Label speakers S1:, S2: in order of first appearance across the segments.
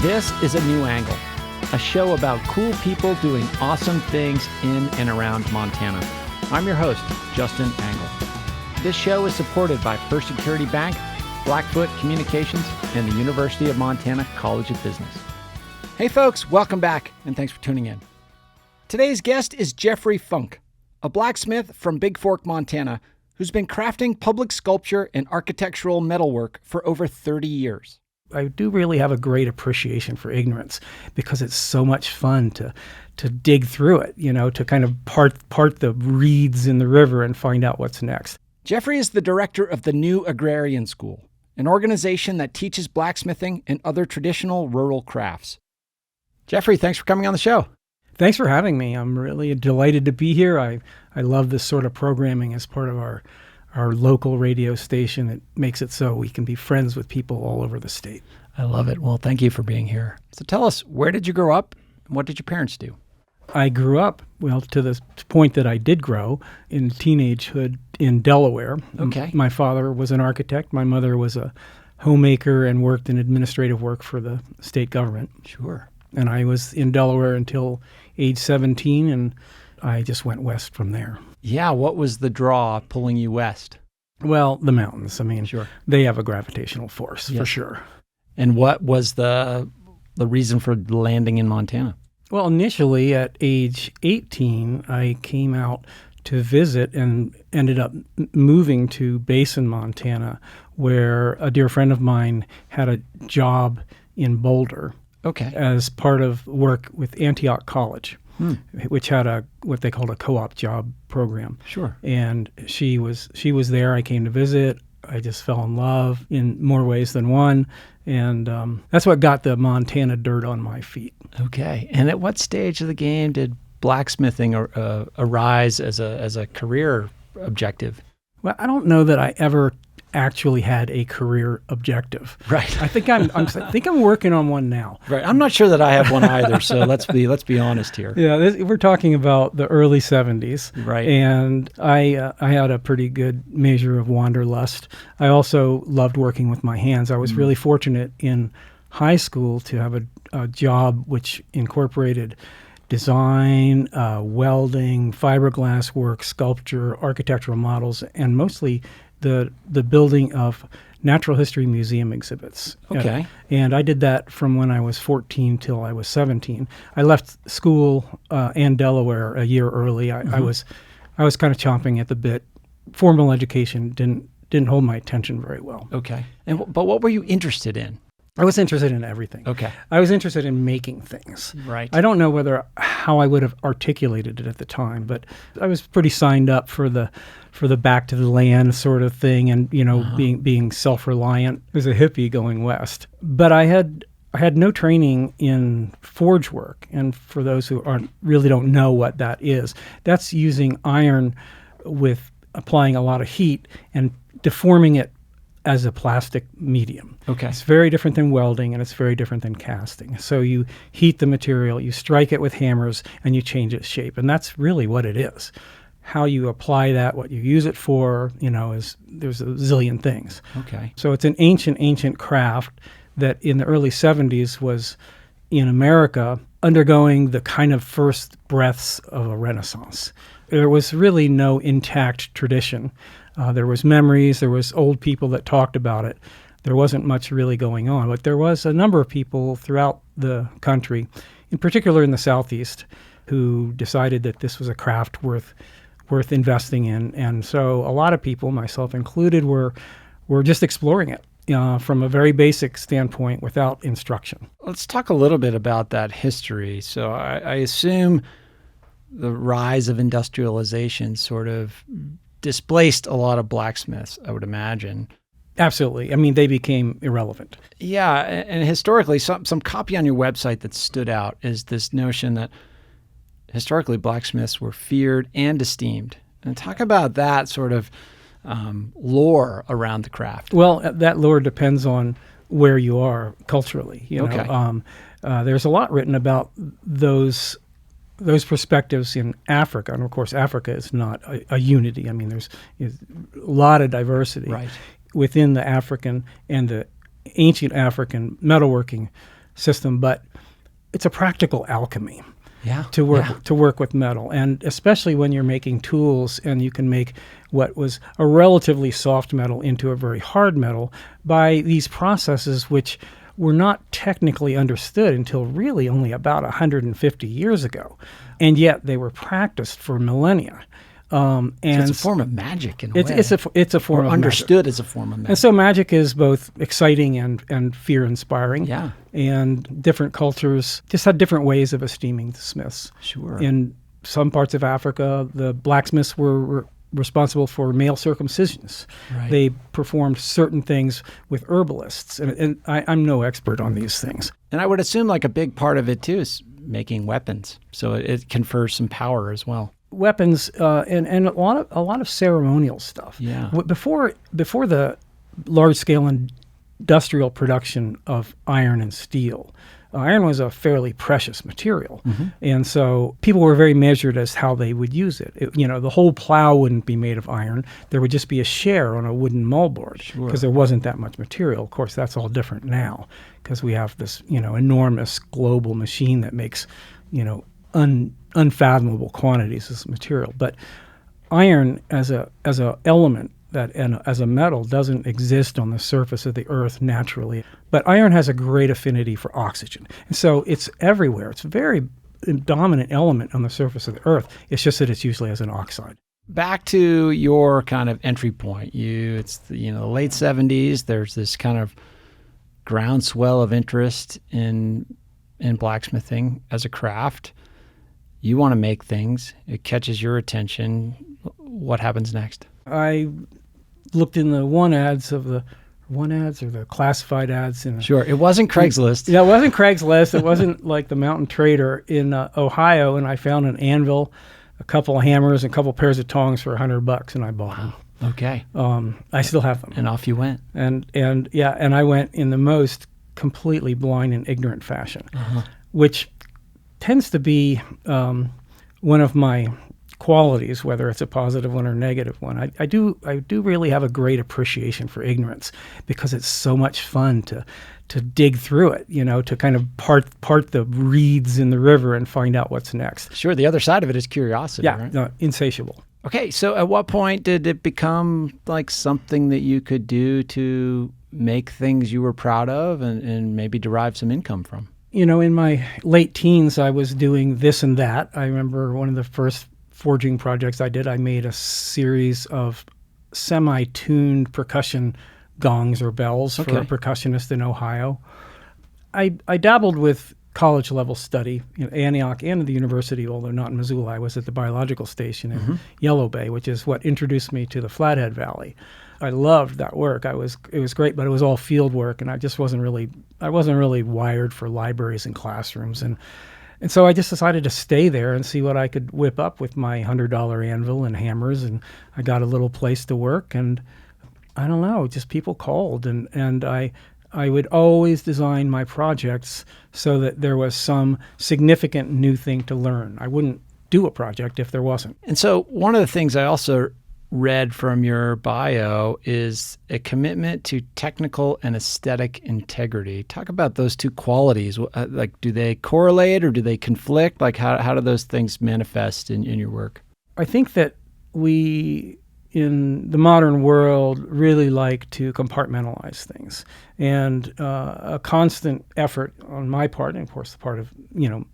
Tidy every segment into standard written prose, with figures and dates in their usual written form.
S1: This is A New Angle, a show about cool people doing awesome things in and around Montana. I'm your host, Justin Angle. This show is supported by First Security Bank, Blackfoot Communications, and the University of Montana College of Business. Hey folks, welcome back, and thanks for tuning in. Today's guest is Jeffrey Funk, a blacksmith from Bigfork, Montana, who's been crafting public sculpture and architectural metalwork for over 30 years.
S2: I do really have a great appreciation for ignorance because it's so much fun to dig through it, to kind of part the reeds in the river and find out what's next.
S1: Jeffrey is the director of the new Agrarian School, an organization that teaches blacksmithing and other traditional rural crafts. Jeffrey, thanks for coming on the show.
S2: Thanks for having me. I'm really delighted to be here. I love this sort of programming as part of our local radio station. It makes it so we can be friends with people all over the state.
S1: I love it. Well, thank you for being here. So tell us, where did you grow up and what did your parents do?
S2: I grew up, to the point that I did grow, in teenagehood in Delaware.
S1: Okay.
S2: My father was an architect. My mother was a homemaker and worked in administrative work for the state government.
S1: Sure.
S2: And I was in Delaware until age 17, and I just went west from there.
S1: Yeah, what was the draw pulling you west?
S2: Well, the mountains.
S1: Sure.
S2: They have a gravitational force,
S1: Yes.
S2: for sure.
S1: And what was the reason for landing in Montana?
S2: Well, initially at age 18, I came out to visit and ended up moving to Basin, Montana, where a dear friend of mine had a job in Boulder.
S1: Okay.
S2: As part of work with Antioch College, which had what they called a co-op job program.
S1: Sure.
S2: And she was there. I came to visit. I just fell in love in more ways than one. And that's what got the Montana dirt on my feet.
S1: Okay. And at what stage of the game did blacksmithing arise as a career objective?
S2: Well, I don't know that I ever actually had a career objective.
S1: Right.
S2: I think I'm working on one now.
S1: Right. I'm not sure that I have one either. So let's be honest here.
S2: Yeah, we're talking about the early 70s.
S1: Right.
S2: And I had a pretty good measure of wanderlust. I also loved working with my hands. I was really fortunate in high school to have a job which incorporated design, welding, fiberglass work, sculpture, architectural models, and mostly the building of natural history museum exhibits.
S1: Okay.
S2: And I did that from when I was 14 till I was 17. I left school and Delaware a year early. I was kind of chomping at the bit. Formal education didn't hold my attention very well.
S1: Okay. But what were you interested in?
S2: I was interested in everything.
S1: Okay.
S2: I was interested in making things.
S1: Right.
S2: I don't know how I would have articulated it at the time, but I was pretty signed up for the back to the land sort of thing, and being self-reliant as a hippie going west. But I had no training in forge work, and for those who really don't know what that is, that's using iron with applying a lot of heat and deforming it as a plastic medium.
S1: Okay.
S2: It's very different than welding, and it's very different than casting. So you heat the material, you strike it with hammers, and you change its shape. And that's really what it is. How you apply that, what you use it for, there's a zillion things.
S1: Okay.
S2: So it's an ancient craft that in the early 70s was in America undergoing the kind of first breaths of a renaissance. There was really no intact tradition. There was memories, there was old people that talked about it. There wasn't much really going on, but there was a number of people throughout the country, in particular in the Southeast, who decided that this was a craft worth investing in. And so a lot of people, myself included, were just exploring it from a very basic standpoint without instruction.
S1: Let's talk a little bit about that history. So I assume the rise of industrialization sort of displaced a lot of blacksmiths, I would imagine.
S2: Absolutely. I mean, they became irrelevant.
S1: Yeah, and historically, some copy on your website that stood out is this notion that historically blacksmiths were feared and esteemed. And talk about that sort of lore around the craft.
S2: Well, that lore depends on where you are culturally.
S1: Okay.
S2: There's a lot written about those perspectives in Africa, and of course Africa is not a unity. I mean, there's a lot of diversity
S1: right.
S2: within the African and the ancient African metalworking system, but it's a practical alchemy.
S1: Yeah.
S2: To work with metal, and especially when you're making tools and you can make what was a relatively soft metal into a very hard metal by these processes which were not technically understood until really only about 150 years ago, and yet they were practiced for millennia.
S1: And so it's a form of magic in a way.
S2: It's a form of
S1: understood
S2: magic.
S1: As a form of magic.
S2: And so magic is both exciting and fear-inspiring.
S1: Yeah.
S2: And different cultures just had different ways of esteeming the smiths.
S1: Sure.
S2: In some parts of Africa, the blacksmiths were responsible for male circumcisions.
S1: Right.
S2: They performed certain things with herbalists. And I'm no expert on these things.
S1: And I would assume like a big part of it, too, is making weapons. So it confers some power as well.
S2: Weapons and a lot of ceremonial stuff.
S1: Yeah.
S2: Before the large scale industrial production of iron and steel, iron was a fairly precious material, and so people were very measured as how they would use it. The whole plow wouldn't be made of iron; there would just be a share on a wooden moldboard because there wasn't that much material. Of course, that's all different now because we have this enormous global machine that makes unfathomable quantities of material. But iron as a element and as a metal doesn't exist on the surface of the earth naturally. But iron has a great affinity for oxygen. And so it's everywhere. It's a very dominant element on the surface of the earth. It's just that it's usually as an oxide.
S1: Back to your kind of entry point. It's the late 70s. There's this kind of groundswell of interest in blacksmithing as a craft. You want to make things. It catches your attention. What happens next?
S2: I looked in the ads or the classified ads.
S1: Sure. It wasn't Craigslist.
S2: Yeah, it wasn't Craigslist. It wasn't like the Mountain Trader in Ohio, and I found an anvil, a couple of hammers, and a couple of pairs of tongs for $100, and I bought them.
S1: Okay.
S2: I still have them.
S1: And off you went.
S2: And I went in the most completely blind and ignorant fashion, which tends to be one of my qualities, whether it's a positive one or negative one. I do really have a great appreciation for ignorance because it's so much fun to dig through it, to kind of part the reeds in the river and find out what's next.
S1: Sure, the other side of it is curiosity,
S2: yeah,
S1: right?
S2: No, insatiable.
S1: Okay, so at what point did it become like something that you could do to make things you were proud of and maybe derive some income from?
S2: In my late teens, I was doing this and that. I remember one of the first forging projects I did, I made a series of semi-tuned percussion gongs or bells for a percussionist in Ohio. I dabbled with college-level study in Antioch and at the university, although not in Missoula. I was at the biological station in Yellow Bay, which is what introduced me to the Flathead Valley. I loved that work. It was great, but it was all field work, and I wasn't really wired for libraries and classrooms, and so I just decided to stay there and see what I could whip up with my $100 anvil and hammers, and I got a little place to work, and I don't know, just people called, and I would always design my projects so that there was some significant new thing to learn. I wouldn't do a project if there wasn't.
S1: And so one of the things I also read from your bio is a commitment to technical and aesthetic integrity. Talk about those two qualities. Like, do they correlate or do they conflict? Like, how do those things manifest in your work?
S2: I think that we, in the modern world, really like to compartmentalize things. And a constant effort on my part, and of course the part of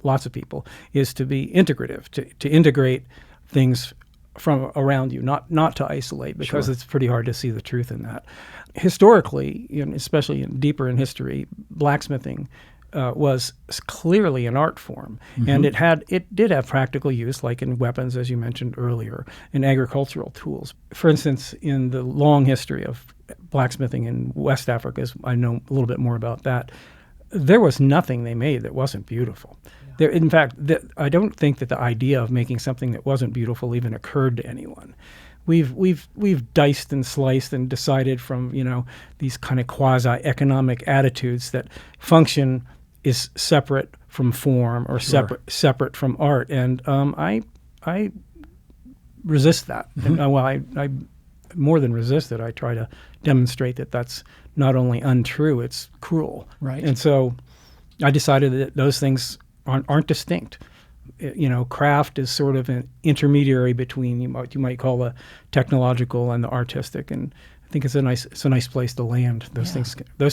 S2: lots of people, is to be integrative, to integrate things from around you, not to isolate, because it's pretty hard to see the truth in that. Historically, especially deeper in history, blacksmithing was clearly an art form, and it did have practical use, like in weapons, as you mentioned earlier, in agricultural tools. For instance, in the long history of blacksmithing in West Africa, I know a little bit more about that, there was nothing they made that wasn't beautiful. There, in fact, I don't think that the idea of making something that wasn't beautiful even occurred to anyone. We've diced and sliced and decided from these kind of quasi-economic attitudes that function is separate from form or separate from art, and I resist that. And I more than resist it. I try to demonstrate that that's not only untrue, it's cruel.
S1: Right.
S2: And so I decided that those things aren't distinct. Craft is sort of an intermediary between you might call the technological and the artistic, and I think it's a nice place to land. Those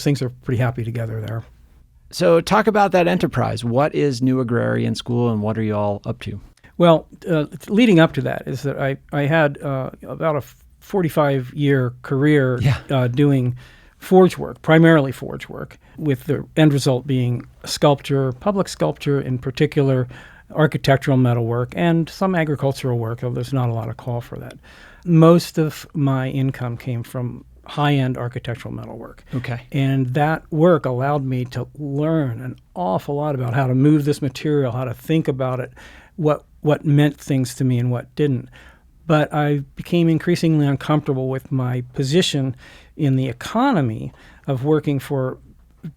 S2: things are pretty happy together there.
S1: So talk about that enterprise. What is New Agrarian School, and what are you all up to?
S2: Well, leading up to that is that I had about a 45-year career doing forge work, primarily forge work, with the end result being sculpture, public sculpture in particular, architectural metalwork, and some agricultural work, although there's not a lot of call for that. Most of my income came from high-end architectural metalwork.
S1: Okay.
S2: And that work allowed me to learn an awful lot about how to move this material, how to think about it, what meant things to me and what didn't. But I became increasingly uncomfortable with my position in the economy of working for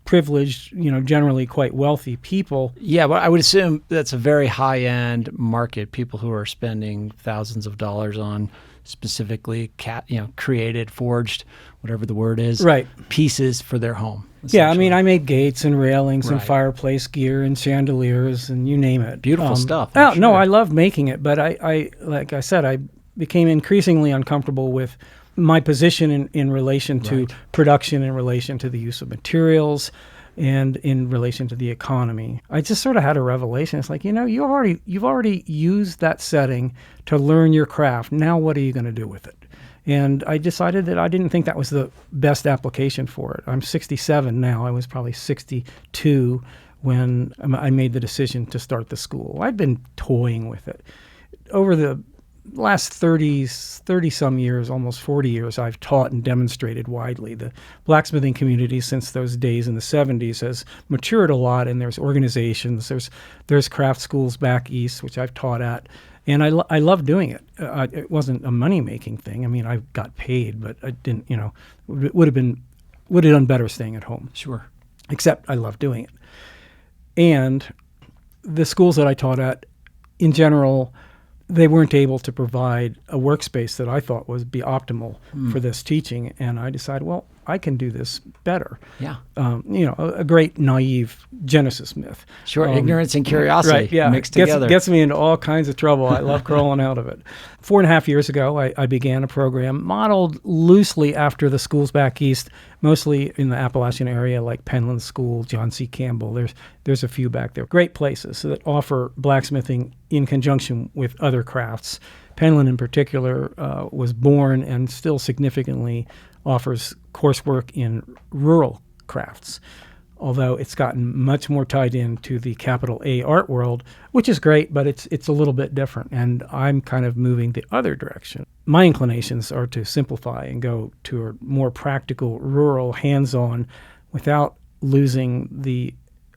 S2: privileged, generally quite wealthy people.
S1: Yeah, but I would assume that's a very high-end market, people who are spending thousands of dollars on specifically created, forged, whatever the word is,
S2: right,
S1: pieces for their home.
S2: Yeah, I made gates and railings and fireplace gear and chandeliers and you name it.
S1: Beautiful stuff.
S2: Oh, no, I love making it, but I like I said, I became increasingly uncomfortable with my position in relation to production, in relation to the use of materials, and in relation to the economy. I just sort of had a revelation. It's like, you've already used that setting to learn your craft. Now what are you going to do with it? And I decided that I didn't think that was the best application for it. I'm 67 now. I was probably 62 when I made the decision to start the school. I'd been toying with it. Over the last 30-some years, almost 40 years, I've taught and demonstrated widely. The blacksmithing community since those days in the 70s has matured a lot, and there's organizations, there's craft schools back east, which I've taught at, and I love doing it. It wasn't a money-making thing. I mean, I got paid, but I didn't, would have done better staying at home.
S1: Sure.
S2: Except I love doing it. And the schools that I taught at, in general, they weren't able to provide a workspace that I thought would be optimal for this teaching. And I decided, well, I can do this better.
S1: Yeah.
S2: A great naive Genesis myth.
S1: Sure. Ignorance and curiosity mixed together.
S2: Gets me into all kinds of trouble. I love crawling out of it. 4.5 years ago, I began a program modeled loosely after the schools back east, mostly in the Appalachian area, like Penland School, John C. Campbell. There's a few back there. Great places that offer blacksmithing in conjunction with other crafts. Penland in particular was born and still significantly offers coursework in rural crafts, although it's gotten much more tied into the capital A art world, which is great, but it's a little bit different, and I'm kind of moving the other direction. My inclinations are to simplify and go to a more practical, rural, hands-on, without losing the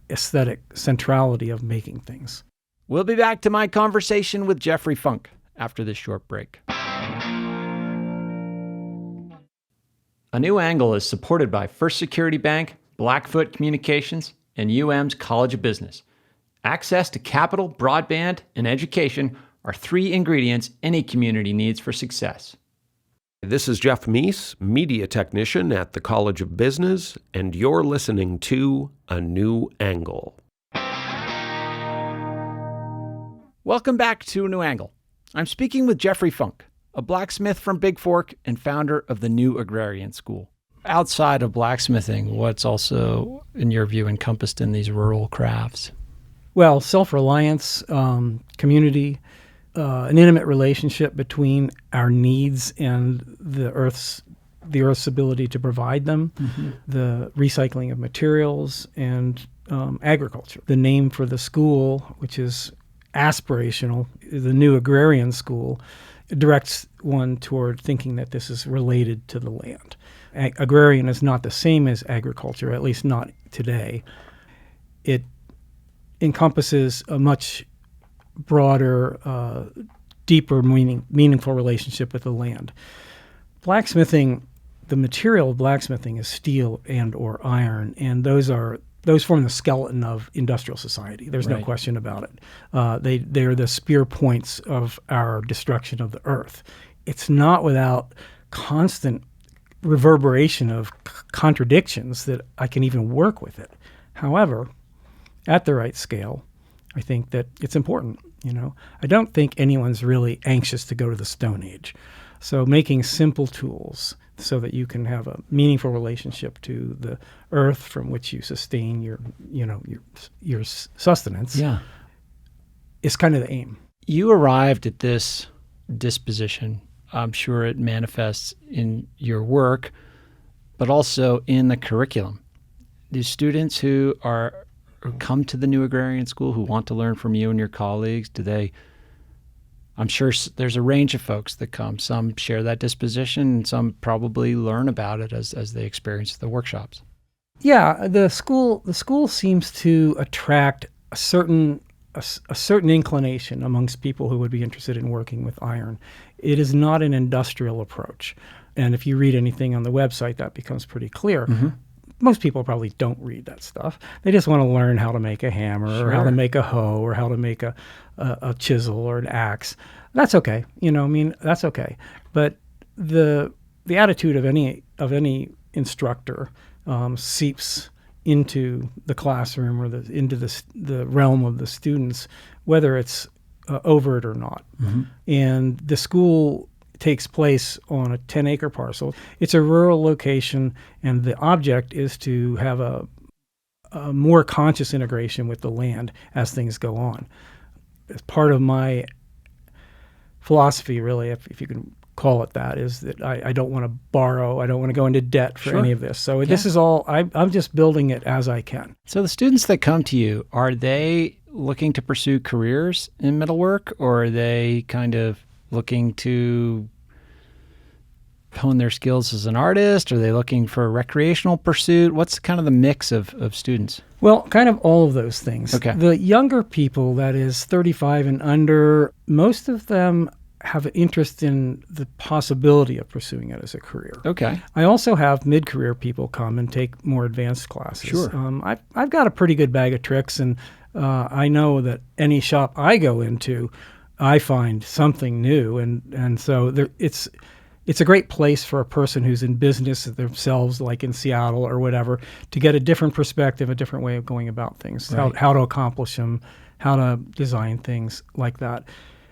S2: aesthetic centrality of making things.
S1: We'll be back to my conversation with Jeffrey Funk after this short break. A New Angle is supported by First Security Bank, Blackfoot Communications, and UM's College of Business. Access to capital, broadband, and education are 3 ingredients any community needs for success.
S3: This is Jeff Meese, media technician at the College of Business, and you're listening to A New Angle.
S1: Welcome back to A New Angle. I'm speaking with Jeffrey Funk, a blacksmith from Bigfork and founder of the New Agrarian School. Outside of blacksmithing, what's also, in your view, encompassed in these rural crafts?
S2: Well, self-reliance, community, an intimate relationship between our needs and the Earth's ability to provide them, the recycling of materials, and agriculture. The name for the school, which is aspirational, the New Agrarian School, directs one toward thinking that this is related to the land. Agrarian is not the same as agriculture, at least not today. It encompasses a much broader, deeper, meaningful relationship with the land. Blacksmithing, the material of blacksmithing is steel and or iron, and those form the skeleton of industrial society. There's no question about it. They're the spear points of our destruction of the earth. It's not without constant reverberation of contradictions that I can even work with it. However, at the right scale, I think that it's important. I don't think anyone's really anxious to go to the Stone Age. So making simple tools so that you can have a meaningful relationship to the earth from which you sustain your sustenance is kind of the aim.
S1: You arrived at this disposition. I'm sure it manifests in your work, but also in the curriculum. Do students who come to the new Agrarian School who want to learn from you and your colleagues, I'm sure there's a range of folks that come. Some share that disposition, and some probably learn about it as they experience the workshops.
S2: Yeah, the school seems to attract a certain inclination amongst people who would be interested in working with iron. It is not an industrial approach. And if you read anything on the website, that becomes pretty clear. Mm-hmm. Most people probably don't read that stuff. They just want to learn how to make a hammer or how to make a hoe or how to make a chisel or an axe. That's okay. That's okay. But the attitude of any instructor seeps into the classroom or into the realm of the students, whether it's overt or not. Mm-hmm. And the school takes place on a 10-acre parcel. It's a rural location, and the object is to have a more conscious integration with the land as things go on. As part of my philosophy, really, if you can call it that, is that I don't want to borrow. I don't want to go into debt for any of this. So this is all, I'm just building it as I can.
S1: So the students that come to you, are they looking to pursue careers in metalwork, or are they kind of looking to hone their skills as an artist? Are they looking for a recreational pursuit? What's kind of the mix of students?
S2: Well, kind of all of those things.
S1: Okay.
S2: The younger people, that is 35 and under, most of them have an interest in the possibility of pursuing it as a career.
S1: Okay.
S2: I also have mid-career people come and take more advanced classes.
S1: Sure.
S2: I've got a pretty good bag of tricks, and I know that any shop I go into, I find something new, and so it's a great place for a person who's in business themselves, like in Seattle or whatever, to get a different perspective, a different way of going about things, right. how to accomplish them, how to design things like that.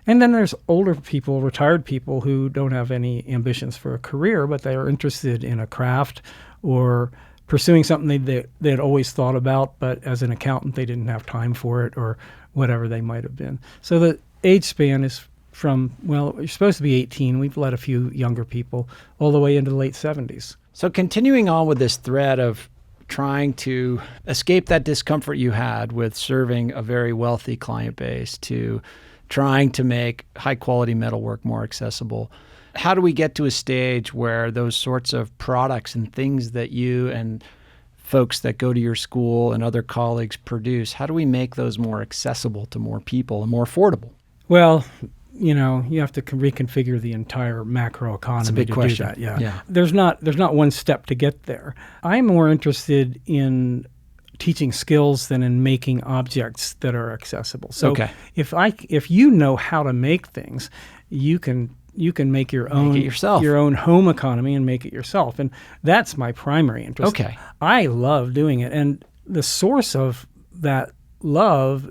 S2: And then there's older people, retired people who don't have any ambitions for a career, but they are interested in a craft or pursuing something they had always thought about, but as an accountant they didn't have time for it, or whatever they might have been. So the age span is from, you're supposed to be 18. We've let a few younger people all the way into the late 70s.
S1: So continuing on with this thread of trying to escape that discomfort you had with serving a very wealthy client base to trying to make high-quality metalwork more accessible, how do we get to a stage where those sorts of products and things that you and folks that go to your school and other colleagues produce, how do we make those more accessible to more people and more affordable?
S2: Well, you have to reconfigure the entire macro economy.
S1: It's a big question.
S2: Do that. Yeah. There's not one step to get there. I'm more interested in teaching skills than in making objects that are accessible. So if you know how to make things, you can make your own home economy and make it yourself. And that's my primary interest.
S1: Okay.
S2: I love doing it. And the source of that love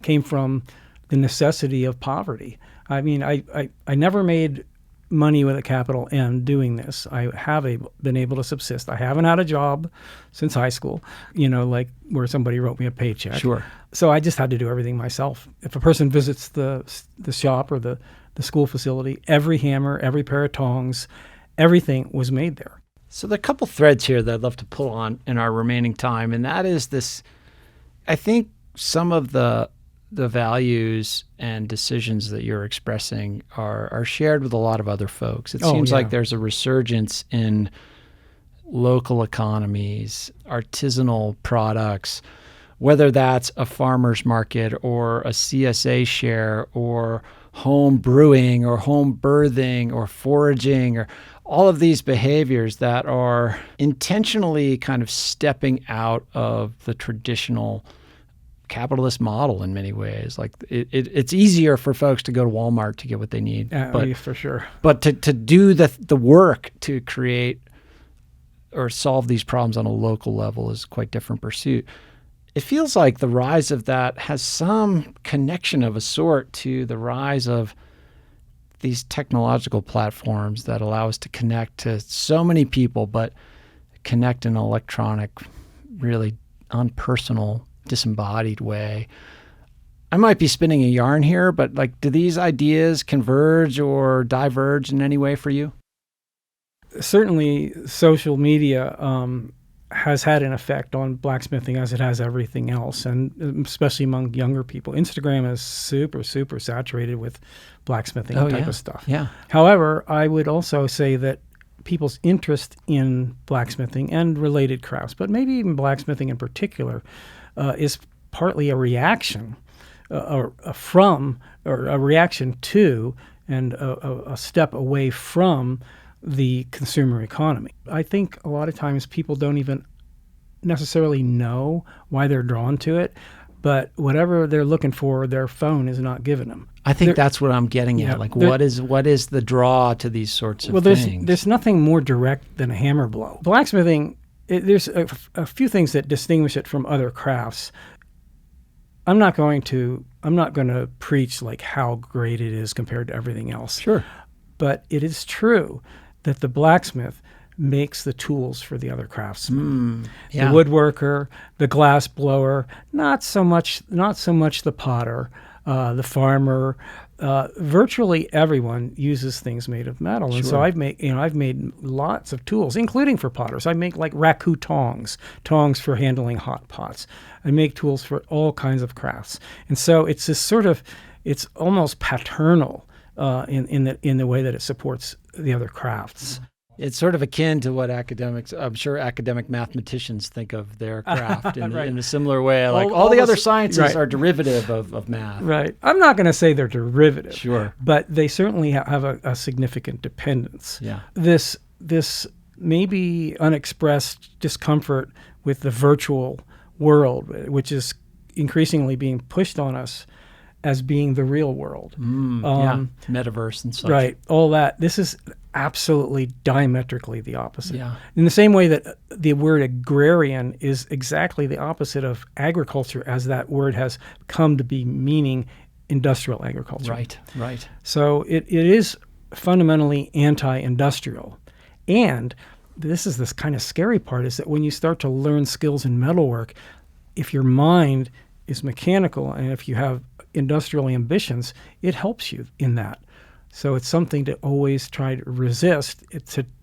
S2: came from the necessity of poverty. I mean, I never made money with a capital N doing this. I have been able to subsist. I haven't had a job since high school, like where somebody wrote me a paycheck.
S1: Sure.
S2: So I just had to do everything myself. If a person visits the shop or the school facility, every hammer, every pair of tongs, everything was made there.
S1: So there are a couple threads here that I'd love to pull on in our remaining time, and that is this, I think some of the values and decisions that you're expressing are shared with a lot of other folks. It seems like there's a resurgence in local economies, artisanal products, whether that's a farmer's market or a CSA share or home brewing or home birthing or foraging, or all of these behaviors that are intentionally kind of stepping out of the traditional capitalist model in many ways. Like it's easier for folks to go to Walmart to get what they need.
S2: For sure.
S1: But to do the work to create or solve these problems on a local level is quite different pursuit. It feels like the rise of that has some connection of a sort to the rise of these technological platforms that allow us to connect to so many people, but connect in an electronic, really unpersonal, disembodied way. I might be spinning a yarn here, but do these ideas converge or diverge in any way for you?
S2: Certainly, social media has had an effect on blacksmithing as it has everything else, and especially among younger people. Instagram is super, super saturated with blacksmithing type of stuff.
S1: Yeah.
S2: However, I would also say that people's interest in blacksmithing and related crafts, but maybe even blacksmithing in particular, is partly a reaction from a reaction to and a step away from the consumer economy. I think a lot of times people don't even necessarily know why they're drawn to it, but whatever they're looking for, their phone is not giving them.
S1: I think that's what I'm getting at. What is the draw to these sorts of things?
S2: There's nothing more direct than a hammer blow. Blacksmithing, there's a few things that distinguish it from other crafts. I'm not going to preach how great it is compared to everything else.
S1: Sure.
S2: But it is true that the blacksmith makes the tools for the other craftsmen. The woodworker, the glass blower, not so much the potter, the farmer. Virtually everyone uses things made of metal.
S1: Sure.
S2: And so I've made lots of tools, including for potters. I make raku tongs for handling hot pots. I make tools for all kinds of crafts. And so it's this it's almost paternal in the way that it supports the other crafts.
S1: It's sort of akin to what academic mathematicians think of their craft in a similar way. All the other sciences are derivative of math.
S2: Right. I'm not going to say they're derivative.
S1: Sure.
S2: But they certainly have a significant dependence.
S1: Yeah.
S2: This maybe unexpressed discomfort with the virtual world, which is increasingly being pushed on us as being the real world.
S1: Metaverse and such.
S2: Right. All that. This is absolutely diametrically the opposite.
S1: Yeah.
S2: In the same way that the word agrarian is exactly the opposite of agriculture, as that word has come to be meaning industrial agriculture.
S1: Right.
S2: So it is fundamentally anti-industrial. And this kind of scary part is that when you start to learn skills in metalwork, if your mind is mechanical and if you have industrial ambitions, it helps you in that. So it's something to always try to resist,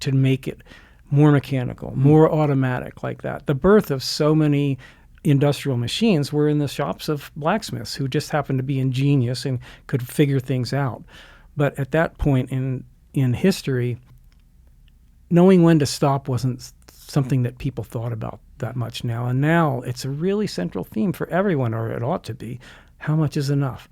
S2: to make it more mechanical, more automatic like that. The birth of so many industrial machines were in the shops of blacksmiths who just happened to be ingenious and could figure things out. But at that point in history, knowing when to stop wasn't something that people thought about that much now. And now it's a really central theme for everyone, or it ought to be. How much is enough?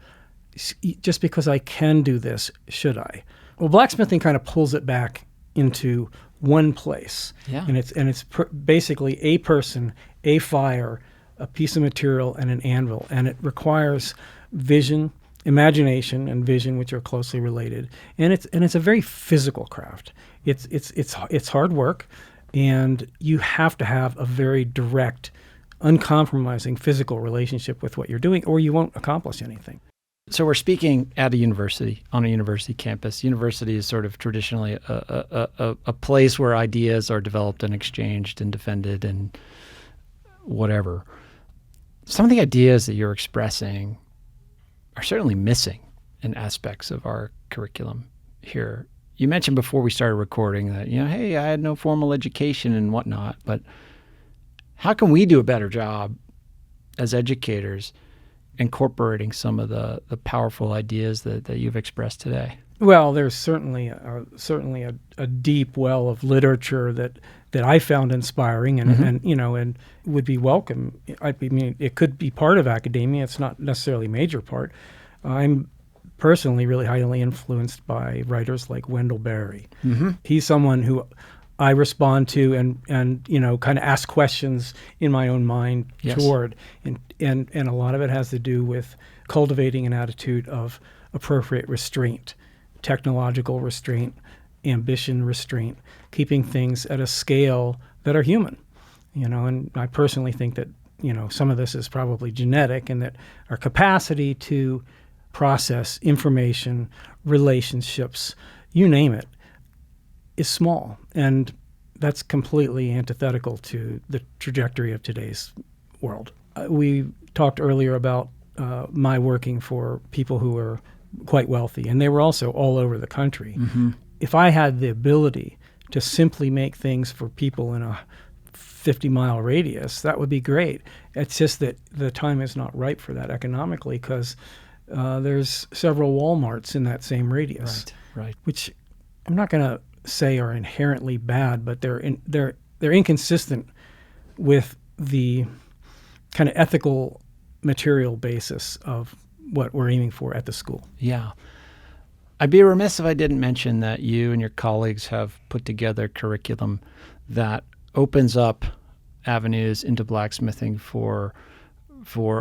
S2: Just because I can do this, should I? Well, blacksmithing kind of pulls it back into one place.
S1: Yeah.
S2: And it's basically a person, a fire, a piece of material, and an anvil. And it requires vision, imagination, and vision, which are closely related. And it's a very physical craft. It's hard work, and you have to have a very direct, uncompromising physical relationship with what you're doing, or you won't accomplish anything.
S1: So we're speaking at a university, on a university campus. University is sort of traditionally a place where ideas are developed and exchanged and defended and whatever. Some of the ideas that you're expressing are certainly missing in aspects of our curriculum here. You mentioned before we started recording that, hey, I had no formal education and whatnot, but how can we do a better job as educators incorporating some of the powerful ideas that you've expressed today?
S2: Well, there's certainly a deep well of literature that I found inspiring and would be welcome. I mean, it could be part of academia. It's not necessarily a major part. I'm personally really highly influenced by writers like Wendell Berry. Mm-hmm. He's someone who I respond to and kind of ask questions in my own mind toward. And a lot of it has to do with cultivating an attitude of appropriate restraint, technological restraint, ambition restraint, keeping things at a scale that are human. And I personally think that some of this is probably genetic, and that our capacity to process information, relationships, you name it, is small. And that's completely antithetical to the trajectory of today's world. We talked earlier about my working for people who are quite wealthy, and they were also all over the country.
S1: Mm-hmm.
S2: If I had the ability to simply make things for people in a 50-mile radius, that would be great. It's just that the time is not ripe for that economically, because there's several Walmarts in that same radius,
S1: Right.
S2: which I'm not going to say are inherently bad, but they're inconsistent with the kind of ethical material basis of what we're aiming for at the school.
S1: Yeah. I'd be remiss if I didn't mention that you and your colleagues have put together curriculum that opens up avenues into blacksmithing for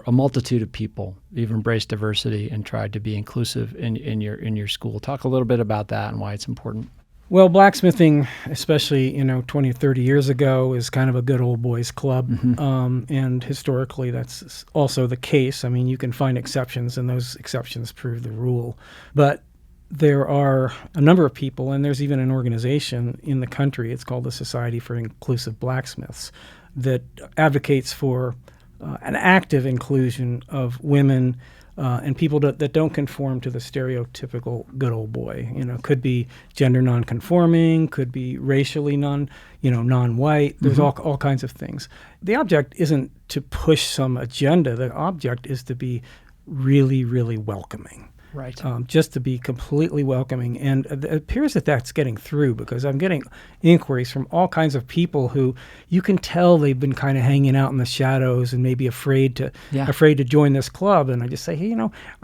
S1: a multitude of people. You've embraced diversity and tried to be inclusive in your school. Talk a little bit about that and why it's important.
S2: Well, blacksmithing, especially 20 or 30 years ago, is kind of a good old boys club.
S1: Mm-hmm.
S2: And historically, that's also the case. I mean, you can find exceptions, and those exceptions prove the rule. But there are a number of people, and there's even an organization in the country, it's called the Society for Inclusive Blacksmiths, that advocates for an active inclusion of women and people that don't conform to the stereotypical good old boy. Could be gender non-conforming, could be racially non-white. There's all kinds of things. The object isn't to push some agenda. The object is to be really, really welcoming.
S1: Right.
S2: Just to be completely welcoming. And it appears that that's getting through, because I'm getting inquiries from all kinds of people who you can tell they've been kind of hanging out in the shadows and maybe afraid to join this club. And I just say, hey,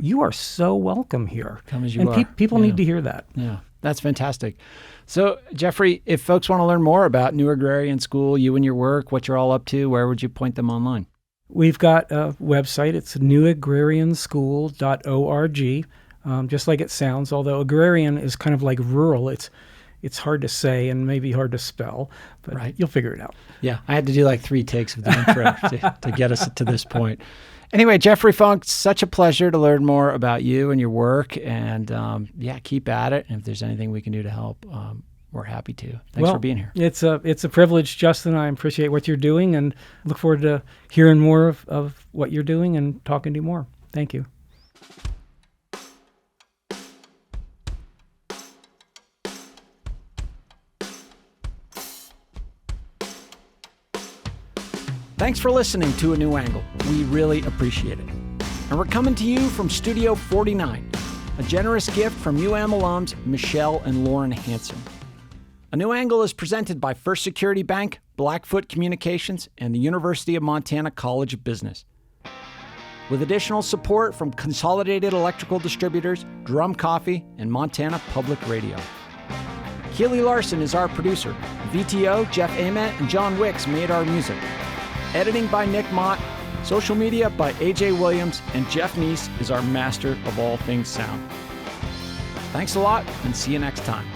S2: you are so welcome here.
S1: Come as you
S2: and
S1: are.
S2: People need to hear that.
S1: Yeah, that's fantastic. So, Jeffrey, if folks want to learn more about New Agrarian School, you and your work, what you're all up to, where would you point them online?
S2: We've got a website. It's newagrarianschool.org. Just like it sounds, although agrarian is kind of like rural. It's hard to say and maybe hard to spell, but You'll figure it out.
S1: Yeah, I had to do like 3 takes of the intro to get us to this point. Anyway, Jeffrey Funk, such a pleasure to learn more about you and your work, and keep at it. And if there's anything we can do to help, we're happy to. Thanks for being here.
S2: It's a privilege, Justin. I appreciate what you're doing and look forward to hearing more of what you're doing and talking to you more. Thank you.
S1: Thanks for listening to A New Angle. We really appreciate it. And we're coming to you from Studio 49, a generous gift from UM alums Michelle and Lauren Hansen. A New Angle is presented by First Security Bank, Blackfoot Communications, and the University of Montana College of Business. With additional support from Consolidated Electrical Distributors, Drum Coffee, and Montana Public Radio. Keely Larson is our producer. VTO, Jeff Ament, and John Wicks made our music. Editing by Nick Mott, social media by AJ Williams, and Jeff Meese is our master of all things sound. Thanks a lot, and see you next time.